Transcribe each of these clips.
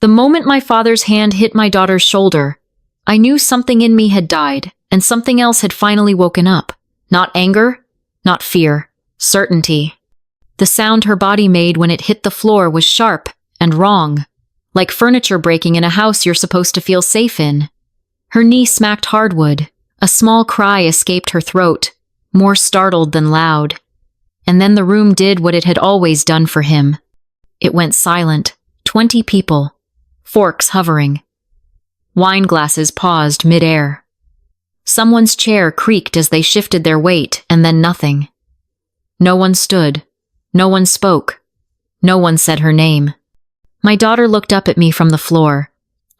The moment my father's hand hit my daughter's shoulder, I knew something in me had died, and something else had finally woken up. Not anger, not fear, certainty. The sound her body made when it hit the floor was sharp and wrong, like furniture breaking in a house you're supposed to feel safe in. Her knee smacked hardwood. A small cry escaped her throat, more startled than loud. And then the room did what it had always done for him. It went silent. 20 people. Forks hovering. Wine glasses paused mid-air. Someone's chair creaked as they shifted their weight, and then nothing. No one stood. No one spoke. No one said her name. My daughter looked up at me from the floor,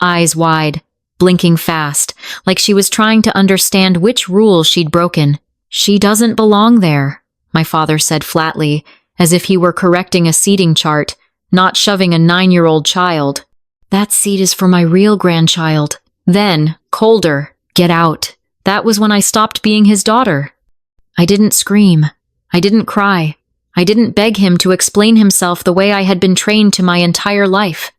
eyes wide, blinking fast, like she was trying to understand which rule she'd broken. "She doesn't belong there," my father said flatly, as if he were correcting a seating chart, not shoving a 9-year-old child. "That seat is for my real grandchild." Then, colder, "Get out." That was when I stopped being his daughter. I didn't scream. I didn't cry. I didn't beg him to explain himself the way I had been trained to my entire life.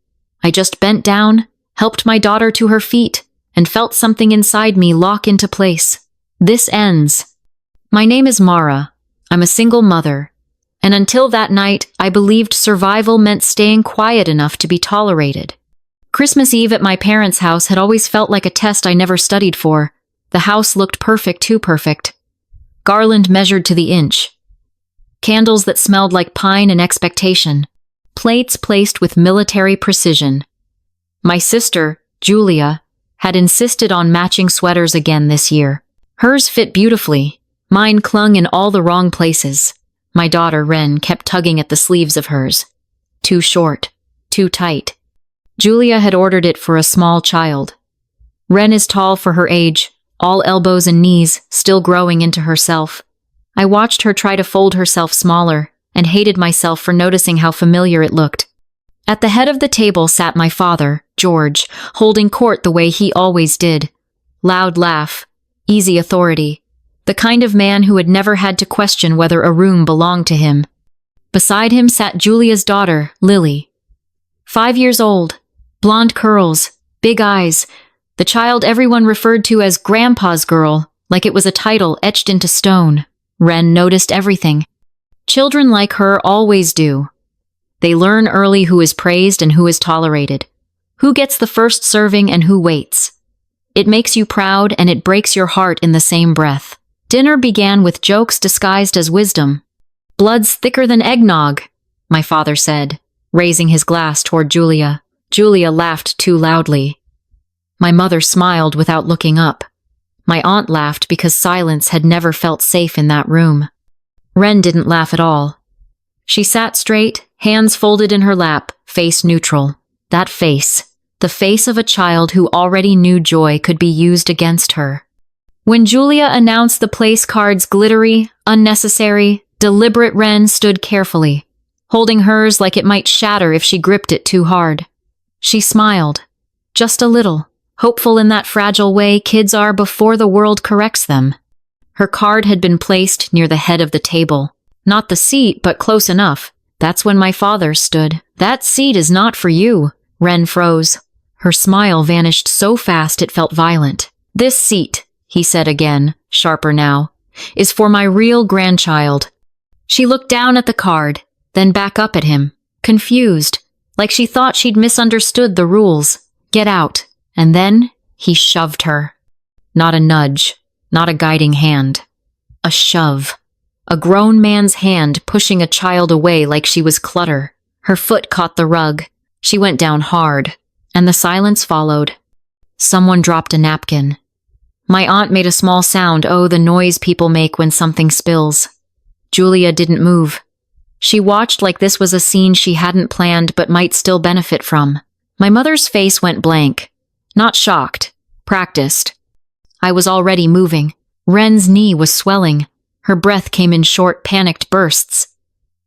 I just bent down, helped my daughter to her feet, and felt something inside me lock into place. This ends. My name is Mara. I'm a single mother. And until that night, I believed survival meant staying quiet enough to be tolerated. Christmas Eve at my parents' house had always felt like a test I never studied for. The house looked perfect, too perfect. Garland measured to the inch. Candles that smelled like pine and expectation. Plates placed with military precision. My sister, Julia, had insisted on matching sweaters again this year. Hers fit beautifully. Mine clung in all the wrong places. My daughter, Ren, kept tugging at the sleeves of hers. Too short. Too tight. Julia had ordered it for a small child. Ren is tall for her age, all elbows and knees, still growing into herself. I watched her try to fold herself smaller, and hated myself for noticing how familiar it looked. At the head of the table sat my father, George, holding court the way he always did. Loud laugh, easy authority, the kind of man who had never had to question whether a room belonged to him. Beside him sat Julia's daughter, Lily. 5 years old, blonde curls, big eyes, the child everyone referred to as Grandpa's girl, like it was a title etched into stone. Ren noticed everything. Children like her always do. They learn early who is praised and who is tolerated, who gets the first serving and who waits. It makes you proud and it breaks your heart in the same breath. Dinner began with jokes disguised as wisdom. "Blood's thicker than eggnog," my father said, raising his glass toward Julia. Julia laughed too loudly. My mother smiled without looking up. My aunt laughed because silence had never felt safe in that room. Ren didn't laugh at all. She sat straight, hands folded in her lap, face neutral. That face, the face of a child who already knew joy could be used against her. When Julia announced the place card's glittery, unnecessary, deliberate, Ren stood carefully, holding hers like it might shatter if she gripped it too hard. She smiled, just a little, hopeful in that fragile way kids are before the world corrects them. Her card had been placed near the head of the table. Not the seat, but close enough. That's when my father stood. "That seat is not for you." Ren froze. Her smile vanished so fast it felt violent. "This seat," he said again, sharper now, "is for my real grandchild." She looked down at the card, then back up at him, confused, like she thought she'd misunderstood the rules. "Get out." And then he shoved her. Not a nudge, not a guiding hand. A shove. A grown man's hand pushing a child away like she was clutter. Her foot caught the rug. She went down hard, and the silence followed. Someone dropped a napkin. My aunt made a small sound, the noise people make when something spills. Julia didn't move. She watched like this was a scene she hadn't planned but might still benefit from. My mother's face went blank. Not shocked, practiced. I was already moving. Ren's knee was swelling. Her breath came in short, panicked bursts.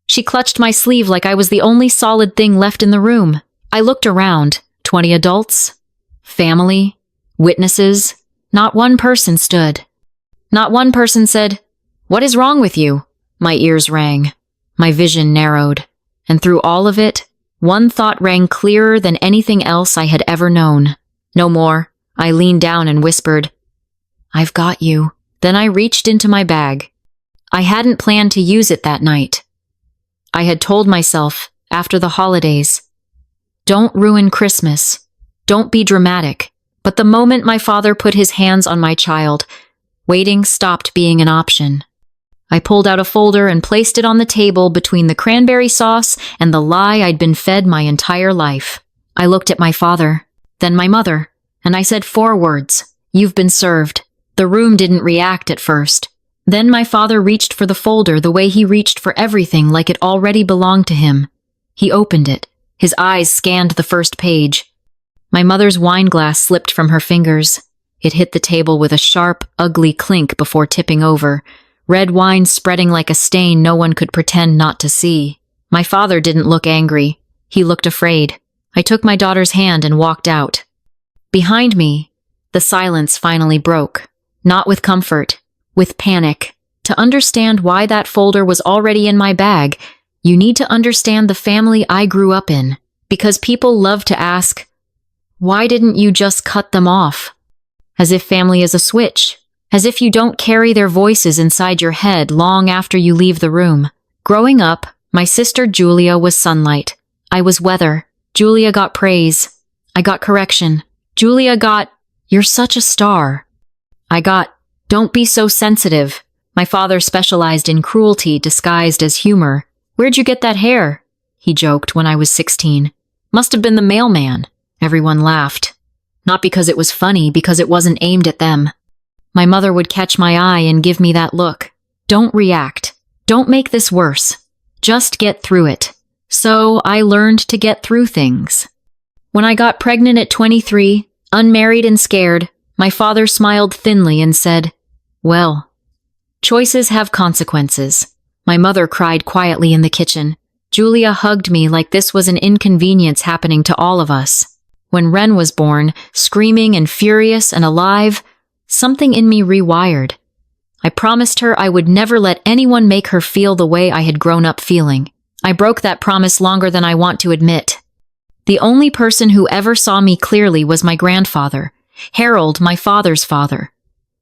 She clutched my sleeve like I was the only solid thing left in the room. I looked around. 20 adults? Family? Witnesses? Not one person stood. Not one person said, "What is wrong with you?" My ears rang. My vision narrowed. And through all of it, One thought rang clearer than anything else I had ever known. No more. I leaned down and whispered, "I've got you." Then I reached into my bag. I hadn't planned to use it that night. I had told myself, after the holidays, "Don't ruin Christmas. Don't be dramatic." But the moment my father put his hands on my child, waiting stopped being an option. I pulled out a folder and placed it on the table between the cranberry sauce and the lie I'd been fed my entire life. I looked at my father, then my mother, and I said 4 words, "You've been served." The room didn't react at first. Then my father reached for the folder the way he reached for everything, like it already belonged to him. He opened it. His eyes scanned the first page. My mother's wine glass slipped from her fingers. It hit the table with a sharp, ugly clink before tipping over, red wine spreading like a stain no one could pretend not to see. My father didn't look angry. He looked afraid. I took my daughter's hand and walked out. Behind me, the silence finally broke. Not with comfort, with panic. To understand why that folder was already in my bag, you need to understand the family I grew up in. Because people love to ask, "Why didn't you just cut them off?" As if family is a switch. As if you don't carry their voices inside your head long after you leave the room. Growing up, my sister Julia was sunlight. I was weather. Julia got praise. I got correction. Julia got, "You're such a star." I got, "Don't be so sensitive." My father specialized in cruelty disguised as humor. "Where'd you get that hair?" he joked when I was 16. "Must have been the mailman." Everyone laughed. Not because it was funny, because it wasn't aimed at them. My mother would catch my eye and give me that look. "Don't react. Don't make this worse. Just get through it." So I learned to get through things. When I got pregnant at 23, unmarried and scared, my father smiled thinly and said, "Well, choices have consequences." My mother cried quietly in the kitchen. Julia hugged me like this was an inconvenience happening to all of us. When Ren was born, screaming and furious and alive, something in me rewired. I promised her I would never let anyone make her feel the way I had grown up feeling. I broke that promise longer than I want to admit. The only person who ever saw me clearly was my grandfather, Harold, my father's father.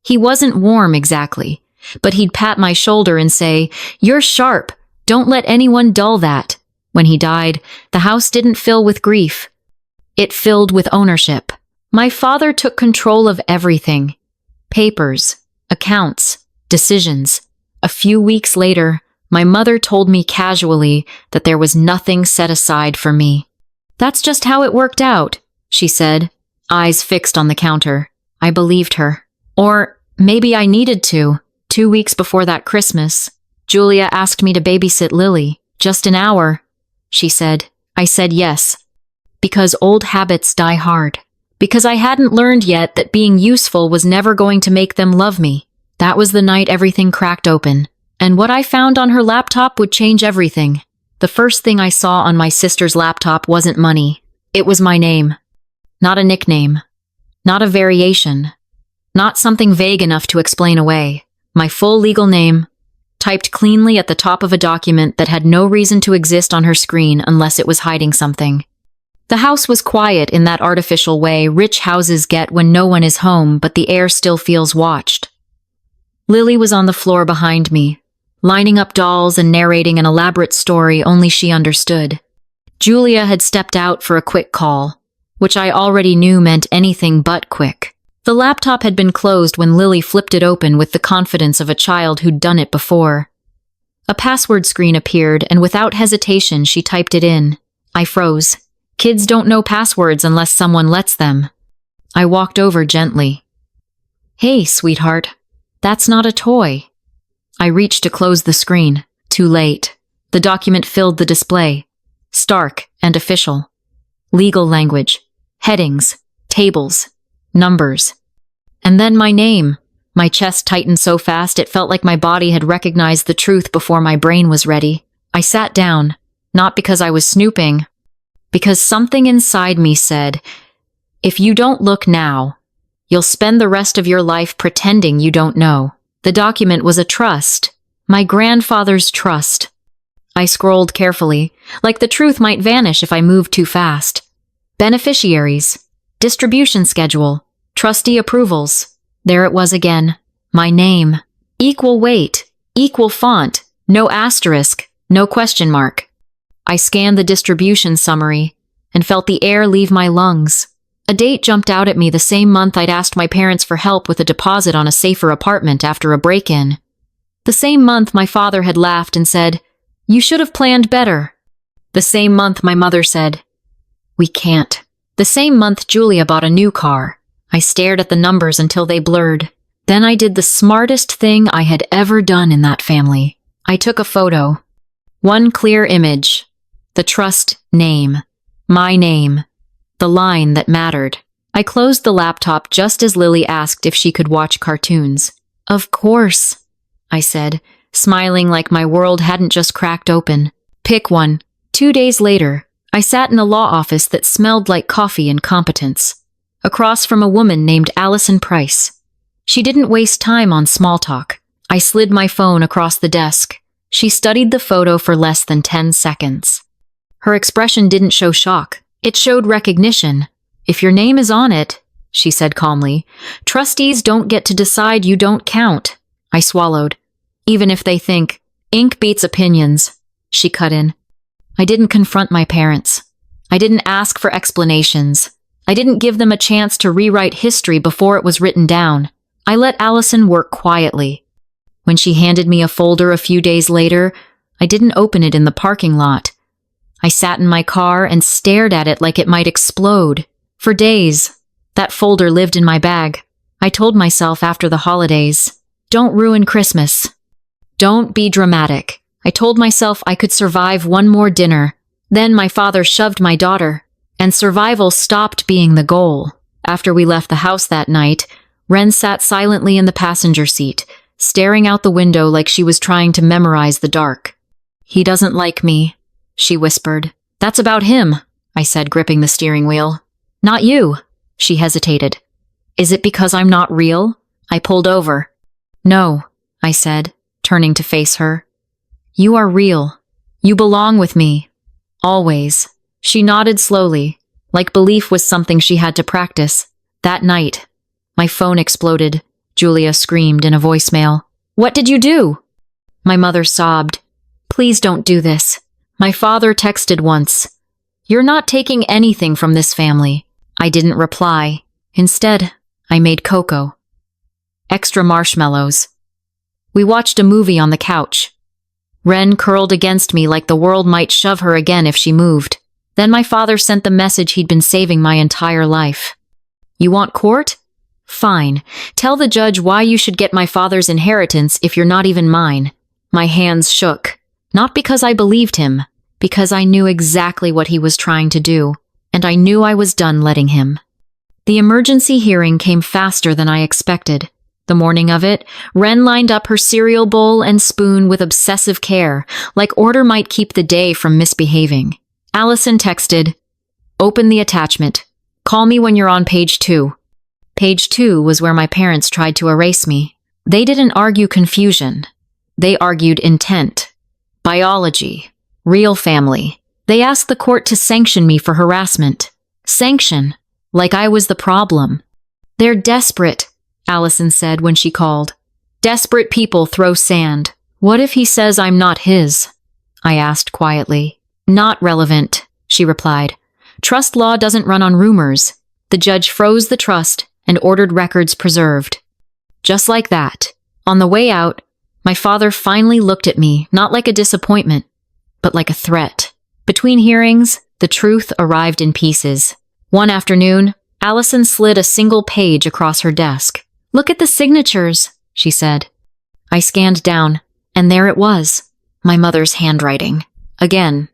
He wasn't warm exactly, but he'd pat my shoulder and say, "You're sharp. Don't let anyone dull that." When he died, the house didn't fill with grief. It filled with ownership. My father took control of everything. Papers, accounts, decisions. A few weeks later, my mother told me casually that there was nothing set aside for me. "That's just how it worked out," she said, eyes fixed on the counter. I believed her. Or maybe I needed to. 2 weeks before that Christmas, Julia asked me to babysit Lily. "Just an hour," she said. I said yes. Because old habits die hard. Because I hadn't learned yet that being useful was never going to make them love me. That was the night everything cracked open. And what I found on her laptop would change everything. The first thing I saw on my sister's laptop wasn't money. It was my name. Not a nickname. Not a variation. Not something vague enough to explain away. My full legal name, typed cleanly at the top of a document that had no reason to exist on her screen unless it was hiding something. The house was quiet in that artificial way rich houses get when no one is home, but the air still feels watched. Lily was on the floor behind me, lining up dolls and narrating an elaborate story only she understood. Julia had stepped out for a quick call, which I already knew meant anything but quick. The laptop had been closed when Lily flipped it open with the confidence of a child who'd done it before. A password screen appeared, and without hesitation she typed it in. I froze. Kids don't know passwords unless someone lets them. I walked over gently. "Hey, sweetheart. That's not a toy." I reached to close the screen. Too late. The document filled the display. Stark and official. Legal language. Headings. Tables. Numbers. And then my name. My chest tightened so fast it felt like my body had recognized the truth before my brain was ready. I sat down, not because I was snooping, because something inside me said, "If you don't look now, you'll spend the rest of your life pretending you don't know." The document was a trust. My grandfather's trust. I scrolled carefully, like the truth might vanish if I moved too fast. Beneficiaries, distribution schedule, trustee approvals. There it was again. My name. Equal weight, equal font, no asterisk, no question mark. I scanned the distribution summary and felt the air leave my lungs. A date jumped out at me the same month I'd asked my parents for help with a deposit on a safer apartment after a break-in. The same month my father had laughed and said, "You should have planned better." The same month my mother said, "We can't." The same month Julia bought a new car. I stared at the numbers until they blurred. Then I did the smartest thing I had ever done in that family. I took a photo. One clear image. The trust name. My name. The line that mattered. I closed the laptop just as Lily asked if she could watch cartoons. "Of course," I said, smiling like my world hadn't just cracked open. "Pick one." 2 days later, I sat in a law office that smelled like coffee and competence, across from a woman named Allison Price. She didn't waste time on small talk. I slid my phone across the desk. She studied the photo for less than 10 seconds. Her expression didn't show shock. It showed recognition. "If your name is on it," she said calmly, "trustees don't get to decide you don't count." I swallowed. "Even if they think, ink beats opinions," she cut in. I didn't confront my parents. I didn't ask for explanations. I didn't give them a chance to rewrite history before it was written down. I let Allison work quietly. When she handed me a folder a few days later, I didn't open it in the parking lot. I sat in my car and stared at it like it might explode. For days, that folder lived in my bag. I told myself after the holidays, "Don't ruin Christmas. Don't be dramatic." I told myself I could survive one more dinner. Then my father shoved my daughter, and survival stopped being the goal. After we left the house that night, Wren sat silently in the passenger seat, staring out the window like she was trying to memorize the dark. "He doesn't like me," she whispered. "That's about him," I said, gripping the steering wheel. "Not you," she hesitated. "Is it because I'm not real?" I pulled over. "No," I said, turning to face her. "You are real. You belong with me. Always." She nodded slowly, like belief was something she had to practice. That night, my phone exploded. Julia screamed in a voicemail. "What did you do?" My mother sobbed. "Please don't do this." My father texted once. "You're not taking anything from this family." I didn't reply. Instead, I made cocoa. Extra marshmallows. We watched a movie on the couch. Wren curled against me like the world might shove her again if she moved. Then my father sent the message he'd been saving my entire life. "You want court? Fine. Tell the judge why you should get my father's inheritance if you're not even mine." My hands shook. Not because I believed him, because I knew exactly what he was trying to do, and I knew I was done letting him. The emergency hearing came faster than I expected. The morning of it, Wren lined up her cereal bowl and spoon with obsessive care, like order might keep the day from misbehaving. Allison texted, "Open the attachment. Call me when you're on page 2. Page 2 was where my parents tried to erase me. They didn't argue confusion. They argued intent. Biology. Real family. They asked the court to sanction me for harassment. Sanction. Like I was the problem. "They're desperate," Allison said when she called. "Desperate people throw sand. What if he says I'm not his?" I asked quietly. "Not relevant," she replied. "Trust law doesn't run on rumors." The judge froze the trust and ordered records preserved. Just like that, on the way out, my father finally looked at me, not like a disappointment, but like a threat. Between hearings, the truth arrived in pieces. One afternoon, Allison slid a single page across her desk. "Look at the signatures," she said. I scanned down, and there it was, my mother's handwriting. Again.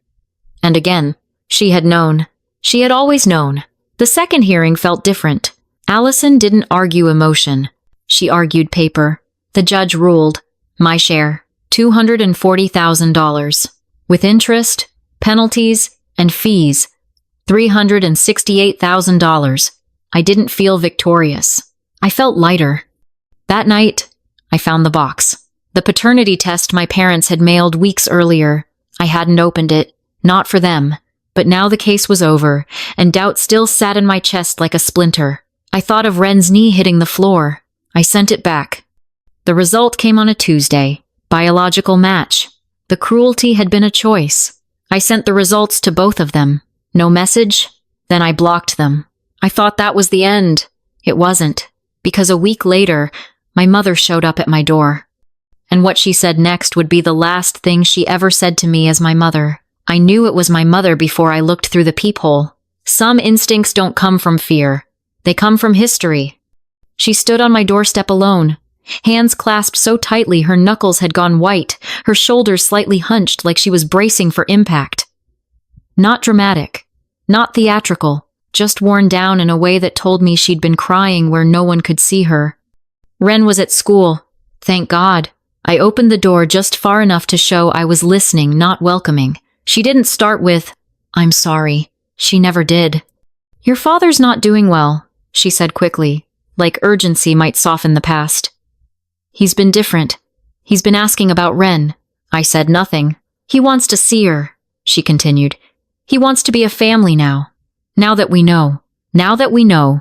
And again. She had known. She had always known. The second hearing felt different. Allison didn't argue emotion. She argued paper. The judge ruled, my share, $240,000. With interest, penalties, and fees, $368,000. I didn't feel victorious. I felt lighter. That night, I found the box. The paternity test my parents had mailed weeks earlier. I hadn't opened it, not for them. But now the case was over, and doubt still sat in my chest like a splinter. I thought of Ren's knee hitting the floor. I sent it back. The result came on a Tuesday. Biological match. The cruelty had been a choice. I sent the results to both of them. No message? Then I blocked them. I thought that was the end. It wasn't, because a week later, my mother showed up at my door. And what she said next would be the last thing she ever said to me as my mother. I knew it was my mother before I looked through the peephole. Some instincts don't come from fear. They come from history. She stood on my doorstep alone, hands clasped so tightly her knuckles had gone white, her shoulders slightly hunched like she was bracing for impact. Not dramatic, not theatrical, just worn down in a way that told me she'd been crying where no one could see her. Ren was at school. Thank God. I opened the door just far enough to show I was listening, not welcoming. She didn't start with, "I'm sorry." She never did. "Your father's not doing well," she said quickly, like urgency might soften the past. "He's been different. He's been asking about Ren." I said nothing. "He wants to see her," she continued. "He wants to be a family now. Now that we know. Now that we know."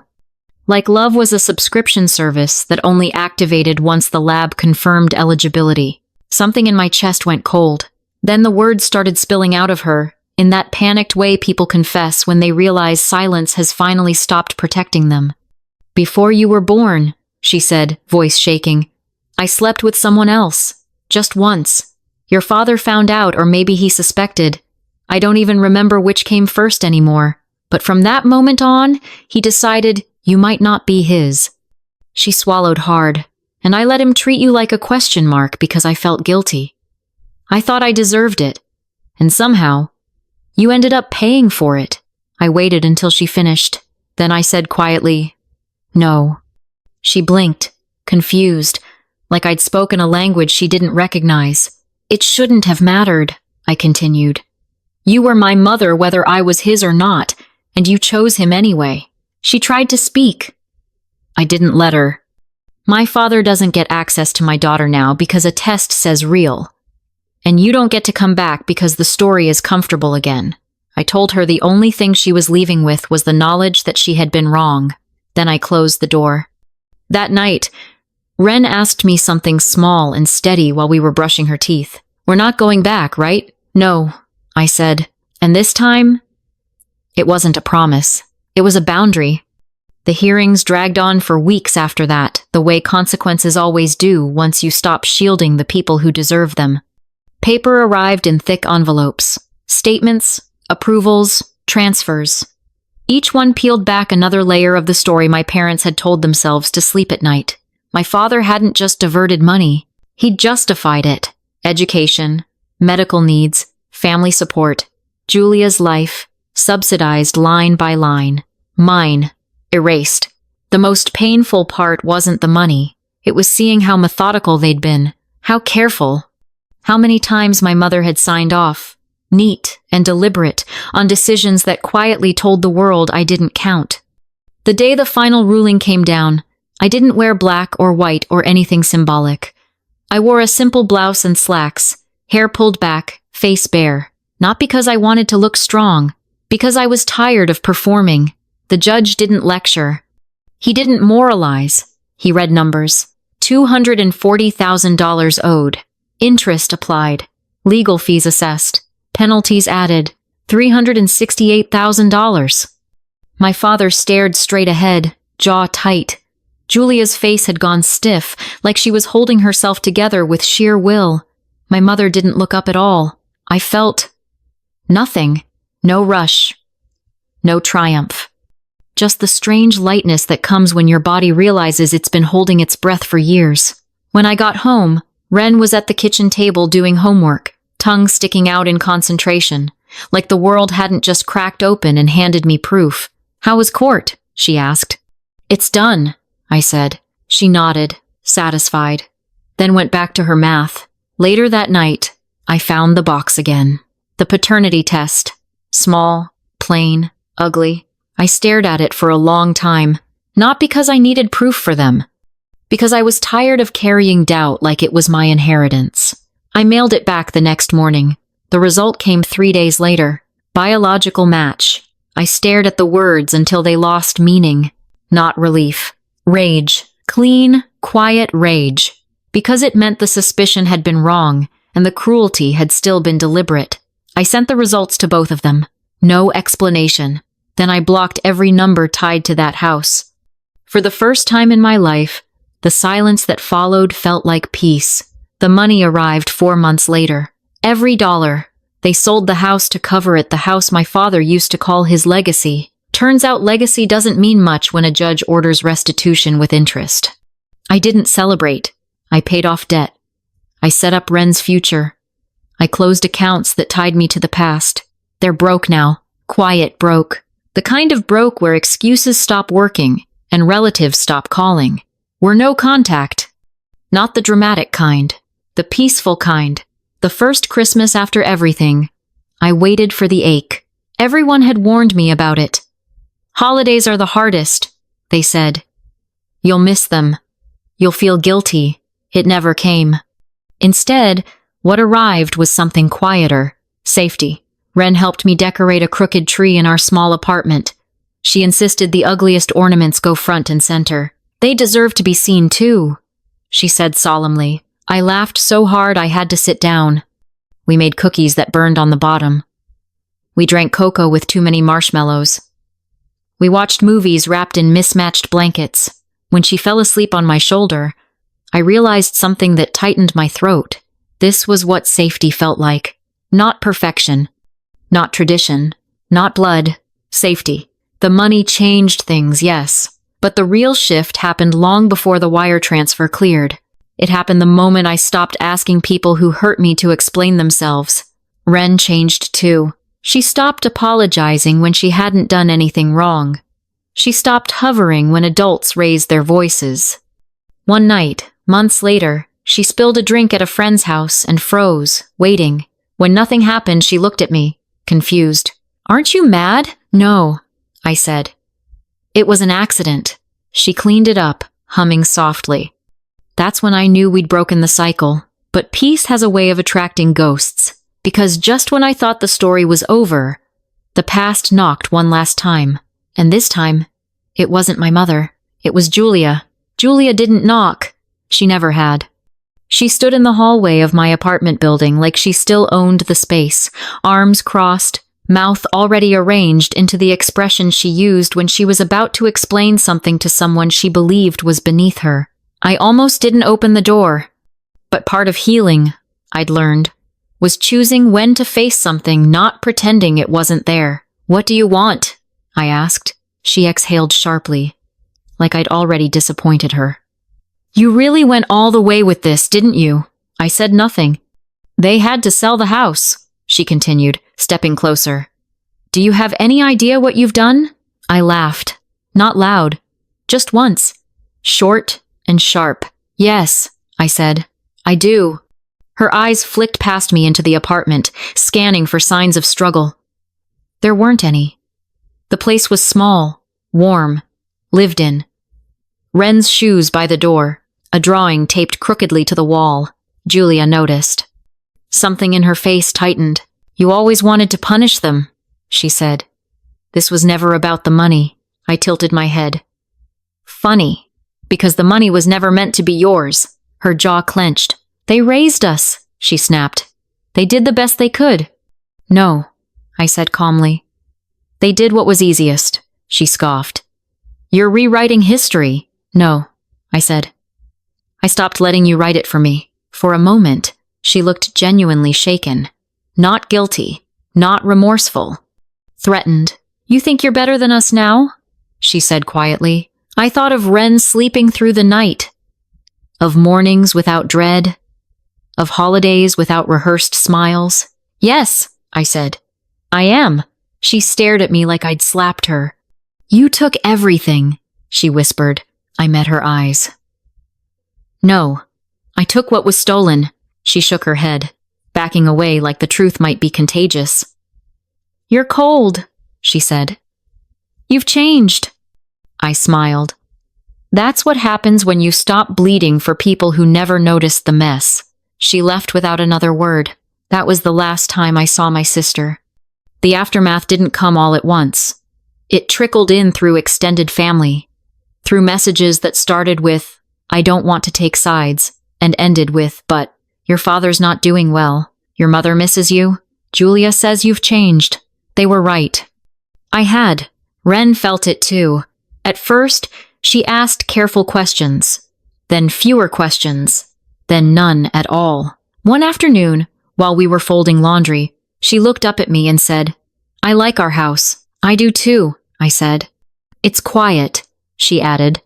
Like love was a subscription service that only activated once the lab confirmed eligibility. Something in my chest went cold. Then the words started spilling out of her, in that panicked way people confess when they realize silence has finally stopped protecting them. "Before you were born," she said, voice shaking, "I slept with someone else. Just once. Your father found out, or maybe he suspected. I don't even remember which came first anymore. But from that moment on, he decided you might not be his." She swallowed hard, and I let him treat you like a question mark because I felt guilty. I thought I deserved it. And somehow, you ended up paying for it. I waited until she finished. Then I said quietly, "No." She blinked, confused, like I'd spoken a language she didn't recognize. "It shouldn't have mattered," I continued. "You were my mother whether I was his or not, and you chose him anyway." She tried to speak. I didn't let her. "My father doesn't get access to my daughter now because a test says real. And you don't get to come back because the story is comfortable again." I told her the only thing she was leaving with was the knowledge that she had been wrong. Then I closed the door. That night, Ren asked me something small and steady while we were brushing her teeth. "We're not going back, right?" "No," I said. And this time, it wasn't a promise. It was a boundary. The hearings dragged on for weeks after that, the way consequences always do once you stop shielding the people who deserve them. Paper arrived in thick envelopes. Statements, approvals, transfers. Each one peeled back another layer of the story my parents had told themselves to sleep at night. My father hadn't just diverted money. He'd justified it. Education, medical needs, family support, Julia's life, subsidized line by line. Mine, erased. The most painful part wasn't the money. It was seeing how methodical they'd been, how careful. How many times my mother had signed off, neat and deliberate, on decisions that quietly told the world I didn't count. The day the final ruling came down, I didn't wear black or white or anything symbolic. I wore a simple blouse and slacks, hair pulled back, face bare. Not because I wanted to look strong, because I was tired of performing. The judge didn't lecture. He didn't moralize. He read numbers. $240,000 owed. Interest applied. Legal fees assessed. Penalties added. $368,000. My father stared straight ahead, jaw tight. Julia's face had gone stiff, like she was holding herself together with sheer will. My mother didn't look up at all. I felt nothing. No rush. No triumph. Just the strange lightness that comes when your body realizes it's been holding its breath for years. When I got home, Ren was at the kitchen table doing homework, tongue sticking out in concentration, like the world hadn't just cracked open and handed me proof. "How was court?" she asked. "It's done," I said. She nodded, satisfied, then went back to her math. Later that night, I found the box again. The paternity test. Small, plain, ugly. I stared at it for a long time, not because I needed proof for them, because I was tired of carrying doubt like it was my inheritance. I mailed it back the next morning, The result came 3 days later. Biological match. I stared at the words until they lost meaning. Not relief. Rage. Clean, quiet rage. Because it meant the suspicion had been wrong, and the cruelty had still been deliberate. I sent the results to both of them. No explanation. Then I blocked every number tied to that house. For the first time in my life, the silence that followed felt like peace. The money arrived 4 months later. Every dollar. They sold the house to cover it, the house my father used to call his legacy. Turns out legacy doesn't mean much when a judge orders restitution with interest. I didn't celebrate. I paid off debt. I set up Ren's future. I closed accounts that tied me to the past. They're broke now. Quiet broke. The kind of broke where excuses stop working and relatives stop calling. We're no contact. Not the dramatic kind. The peaceful kind. The first Christmas after everything. I waited for the ache. Everyone had warned me about it. Holidays are the hardest, they said. You'll miss them. You'll feel guilty. It never came. Instead, what arrived was something quieter. Safety. Ren helped me decorate a crooked tree in our small apartment. She insisted the ugliest ornaments go front and center. They deserve to be seen too, she said solemnly. I laughed so hard I had to sit down. We made cookies that burned on the bottom. We drank cocoa with too many marshmallows. We watched movies wrapped in mismatched blankets. When she fell asleep on my shoulder, I realized something that tightened my throat. This was what safety felt like. Not perfection. Not tradition. Not blood. Safety. The money changed things, yes. But the real shift happened long before the wire transfer cleared. It happened the moment I stopped asking people who hurt me to explain themselves. Ren changed too. She stopped apologizing when she hadn't done anything wrong. She stopped hovering when adults raised their voices. One night, months later, she spilled a drink at a friend's house and froze, waiting. When nothing happened, she looked at me, confused. Aren't you mad? No, I said. It was an accident. She cleaned it up, humming softly. That's when I knew we'd broken the cycle. But peace has a way of attracting ghosts, because just when I thought the story was over, the past knocked one last time. And this time, it wasn't my mother. It was Julia. Julia didn't knock. She never had. She stood in the hallway of my apartment building like she still owned the space, arms crossed, mouth already arranged into the expression she used when she was about to explain something to someone she believed was beneath her. I almost didn't open the door. But part of healing, I'd learned, was choosing when to face something, not pretending it wasn't there. What do you want? I asked. She exhaled sharply, like I'd already disappointed her. You really went all the way with this, didn't you? I said nothing. They had to sell the house, she continued, stepping closer. Do you have any idea what you've done? I laughed. Not loud. Just once. Short and sharp. Yes, I said. I do. Her eyes flicked past me into the apartment, scanning for signs of struggle. There weren't any. The place was small, warm, lived in. Ren's shoes by the door, a drawing taped crookedly to the wall. Julia noticed. Something in her face tightened. You always wanted to punish them, she said. This was never about the money. I tilted my head. Funny. Because the money was never meant to be yours. Her jaw clenched. They raised us, she snapped. They did the best they could. No, I said calmly. They did what was easiest, she scoffed. You're rewriting history. No, I said. I stopped letting you write it for me. For a moment, she looked genuinely shaken. Not guilty, not remorseful. Threatened. You think you're better than us now? She said quietly. I thought of Ren sleeping through the night, of mornings without dread, of holidays without rehearsed smiles. Yes, I said. I am. She stared at me like I'd slapped her. You took everything, she whispered. I met her eyes. No, I took what was stolen. She shook her head, backing away like the truth might be contagious. You're cold, she said. You've changed. I smiled. That's what happens when you stop bleeding for people who never noticed the mess. She left without another word. That was the last time I saw my sister. The aftermath didn't come all at once. It trickled in through extended family, through messages that started with, "I don't want to take sides," and ended with, "But your father's not doing well. Your mother misses you. Julia says you've changed." They were right. I had. Ren felt it too. At first, she asked careful questions, then fewer questions, then none at all. One afternoon, while we were folding laundry, she looked up at me and said, "I like our house." "I do too," I said. "It's quiet," she added,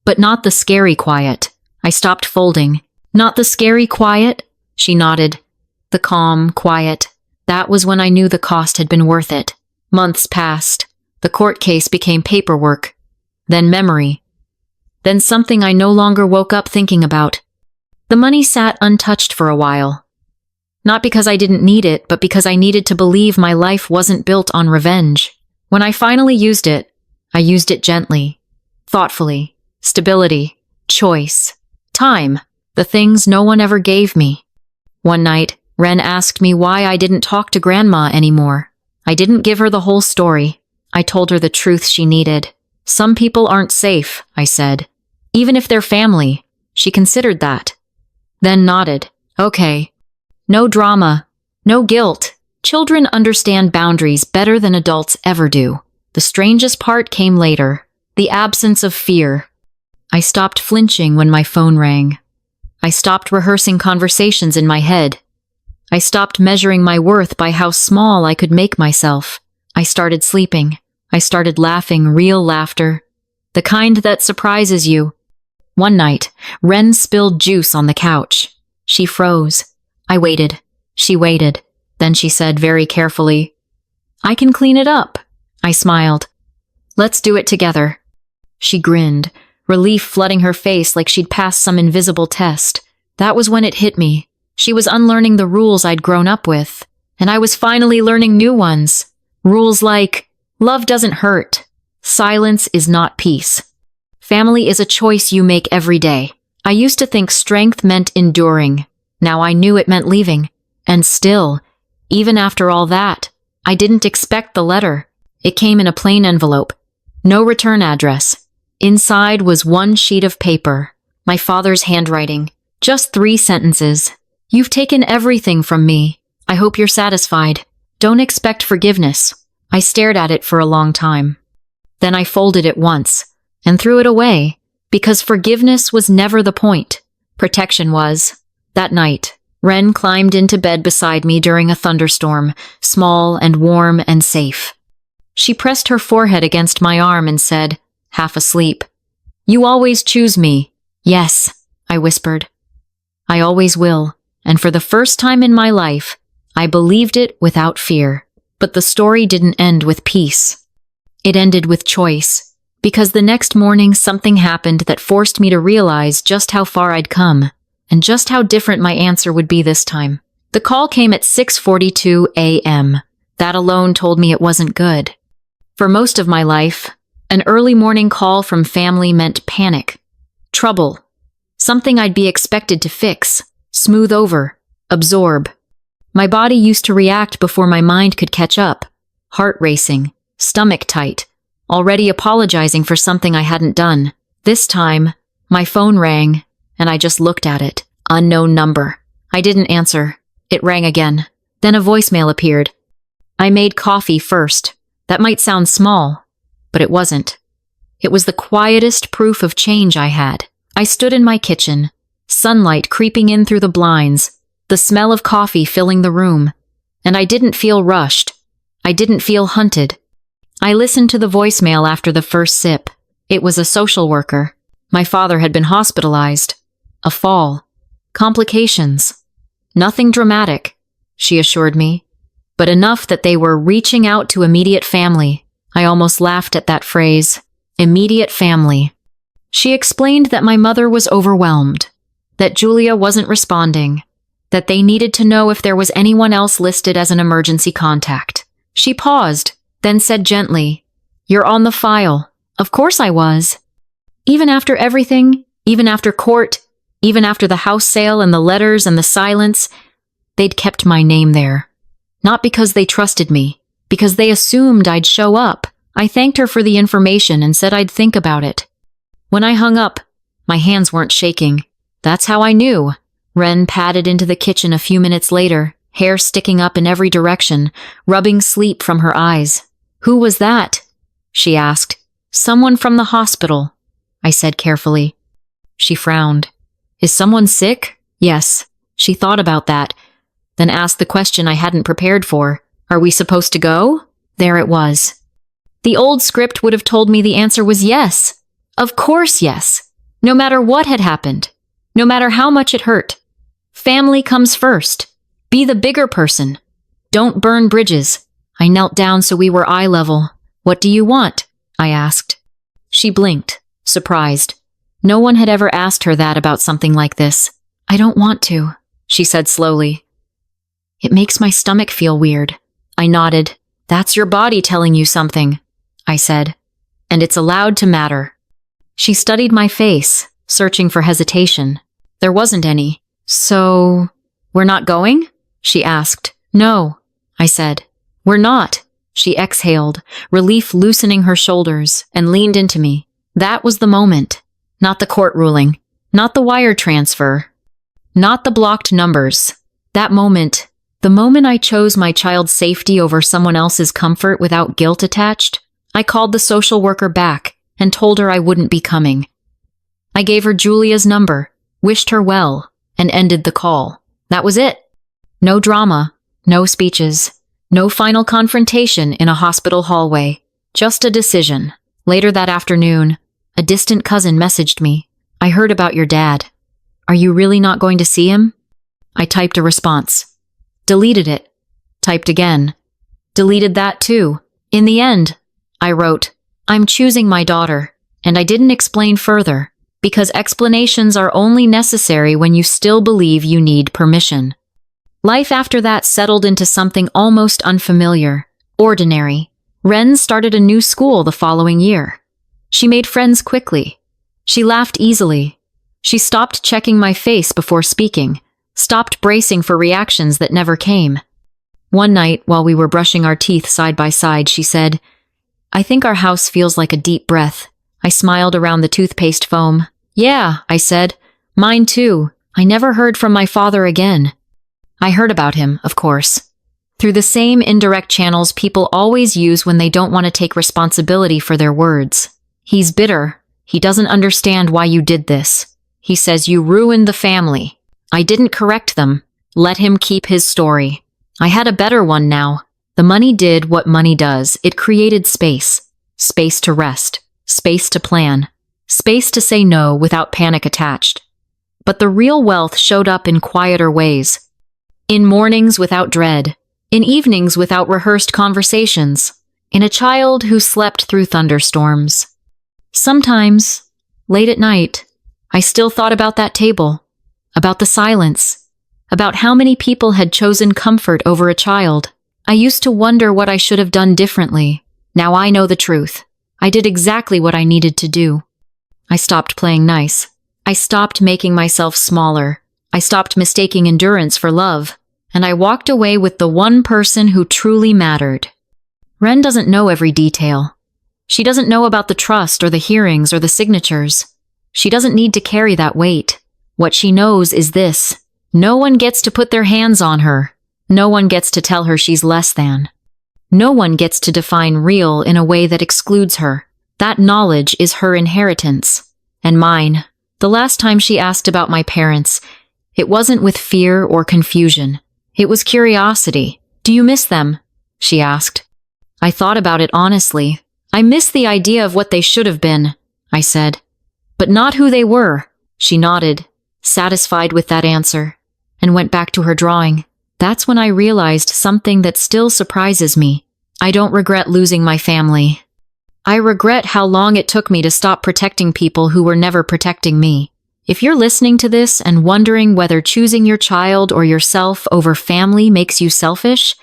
"but not the scary quiet." I stopped folding. "Not the scary quiet?" She nodded. "The calm, quiet." That was when I knew the cost had been worth it. Months passed. The court case became paperwork, then memory, then something I no longer woke up thinking about. The money sat untouched for a while. Not because I didn't need it, but because I needed to believe my life wasn't built on revenge. When I finally used it, I used it gently, thoughtfully. Stability, choice, time, the things no one ever gave me. One night, Ren asked me why I didn't talk to Grandma anymore. I didn't give her the whole story. I told her the truth she needed. "Some people aren't safe," I said. "Even if they're family." She considered that, then nodded. "Okay. No drama. No guilt. Children understand boundaries better than adults ever do." The strangest part came later. The absence of fear. I stopped flinching when my phone rang. I stopped rehearsing conversations in my head. I stopped measuring my worth by how small I could make myself. I started sleeping. I started laughing, real laughter. The kind that surprises you. One night, Ren spilled juice on the couch. She froze. I waited. She waited. Then she said very carefully, "I can clean it up." I smiled. "Let's do it together." She grinned, relief flooding her face like she'd passed some invisible test. That was when it hit me. She was unlearning the rules I'd grown up with, and I was finally learning new ones. Rules like, love doesn't hurt. Silence is not peace. Family is a choice you make every day. I used to think strength meant enduring. Now I knew it meant leaving. And still, even after all that, I didn't expect the letter. It came in a plain envelope. No return address. Inside was one sheet of paper. My father's handwriting. Just 3 sentences. "You've taken everything from me. I hope you're satisfied. Don't expect forgiveness." I stared at it for a long time. Then I folded it once and threw it away, because forgiveness was never the point. Protection was. That night, Ren climbed into bed beside me during a thunderstorm, small and warm and safe. She pressed her forehead against my arm and said, half asleep, "You always choose me." "Yes," I whispered. "I always will." And for the first time in my life, I believed it without fear. But the story didn't end with peace. It ended with choice, because the next morning something happened that forced me to realize just how far I'd come, and just how different my answer would be this time. The call came at 6:42 a.m. That alone told me it wasn't good. For most of my life, an early morning call from family meant panic, trouble, something I'd be expected to fix, smooth over, absorb. My body used to react before my mind could catch up, heart racing, stomach tight, already apologizing for something I hadn't done. This time, my phone rang, and I just looked at it. Unknown number. I didn't answer. It rang again. Then a voicemail appeared. I made coffee first. That might sound small, but it wasn't. It was the quietest proof of change I had. I stood in my kitchen, sunlight creeping in through the blinds, the smell of coffee filling the room, and I didn't feel rushed. I didn't feel hunted. I listened to the voicemail after the first sip. It was a social worker. My father had been hospitalized. A fall. Complications. Nothing dramatic, she assured me, but enough that they were reaching out to immediate family. I almost laughed at that phrase, immediate family. She explained that my mother was overwhelmed, that Julia wasn't responding, that they needed to know if there was anyone else listed as an emergency contact. She paused, then said gently, "You're on the file." Of course I was. Even after everything, even after court, even after the house sale and the letters and the silence, They'd kept my name there. Not because they trusted me, because they assumed I'd show up. I thanked her for the information and said I'd think about it. When I hung up, my hands weren't shaking. That's how I knew. Ren padded into the kitchen a few minutes later, hair sticking up in every direction, rubbing sleep from her eyes. "Who was that?" she asked. "Someone from the hospital," I said carefully. She frowned. "Is someone sick?" "Yes." She thought about that, then asked the question I hadn't prepared for. "Are we supposed to go?" There it was. The old script would have told me the answer was yes. Of course yes. No matter what had happened. No matter how much it hurt. Family comes first. Be the bigger person. Don't burn bridges. I knelt down so we were eye level. "What do you want?" I asked. She blinked, surprised. No one had ever asked her that about something like this. "I don't want to," she said slowly. "It makes my stomach feel weird." I nodded. "That's your body telling you something," I said. "And it's allowed to matter." She studied my face, searching for hesitation. There wasn't any. "So, we're not going?" she asked. "No," I said. "We're not." She exhaled, relief loosening her shoulders, and leaned into me. That was the moment. Not the court ruling. Not the wire transfer. Not the blocked numbers. That moment, the moment I chose my child's safety over someone else's comfort without guilt attached, I called the social worker back and told her I wouldn't be coming. I gave her Julia's number, wished her well, and ended the call. That was it. No drama, no speeches, no final confrontation in a hospital hallway, just a decision. Later that afternoon, a distant cousin messaged me. "I heard about your dad. Are you really not going to see him?" I typed a response. Deleted it. Typed again. Deleted that too. In the end, I wrote, "I'm choosing my daughter," and I didn't explain further, because explanations are only necessary when you still believe you need permission. Life after that settled into something almost unfamiliar, ordinary. Ren started a new school the following year. She made friends quickly. She laughed easily. She stopped checking my face before speaking, stopped bracing for reactions that never came. One night, while we were brushing our teeth side by side, she said, "I think our house feels like a deep breath." I smiled around the toothpaste foam. "Yeah," I said. "Mine too. I never heard from my father again." I heard about him, of course. Through the same indirect channels people always use when they don't want to take responsibility for their words. "He's bitter. He doesn't understand why you did this. He says you ruined the family." I didn't correct them. Let him keep his story. I had a better one now. The money did what money does. It created space. Space to rest. Space to plan. Space to say no without panic attached. But the real wealth showed up in quieter ways. In mornings without dread. In evenings without rehearsed conversations. In a child who slept through thunderstorms. Sometimes, late at night, I still thought about that table. About the silence. About how many people had chosen comfort over a child. I used to wonder what I should have done differently. Now I know the truth. I did exactly what I needed to do. I stopped playing nice. I stopped making myself smaller. I stopped mistaking endurance for love. And I walked away with the one person who truly mattered. Ren doesn't know every detail. She doesn't know about the trust or the hearings or the signatures. She doesn't need to carry that weight. What she knows is this. No one gets to put their hands on her. No one gets to tell her she's less than. No one gets to define real in a way that excludes her. That knowledge is her inheritance. And mine. The last time she asked about my parents, it wasn't with fear or confusion. It was curiosity. "Do you miss them?" she asked. I thought about it honestly. "I miss the idea of what they should have been," I said. "But not who they were." She nodded, satisfied with that answer, and went back to her drawing. That's when I realized something that still surprises me. I don't regret losing my family. I regret how long it took me to stop protecting people who were never protecting me. If you're listening to this and wondering whether choosing your child or yourself over family makes you selfish,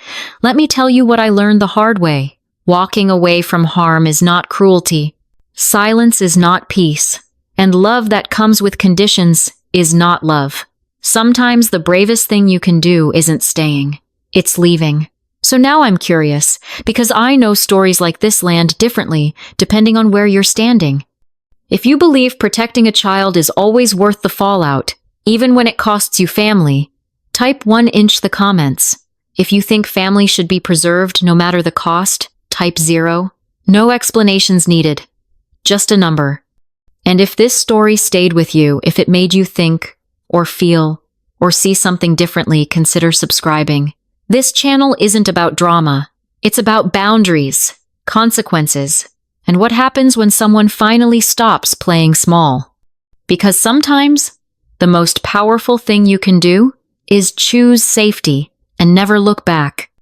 let me tell you what I learned the hard way. Walking away from harm is not cruelty. Silence is not peace. And love that comes with conditions is not love. Sometimes the bravest thing you can do isn't staying, it's leaving. So now I'm curious, because I know stories like this land differently depending on where you're standing. If you believe protecting a child is always worth the fallout, even when it costs you family, type 1 in the comments. If you think family should be preserved no matter the cost, type 0. No explanations needed. Just a number. And if this story stayed with you, if it made you think, or feel, or see something differently, consider subscribing. This channel isn't about drama. It's about boundaries, consequences, and what happens when someone finally stops playing small. Because sometimes, the most powerful thing you can do is choose safety and never look back.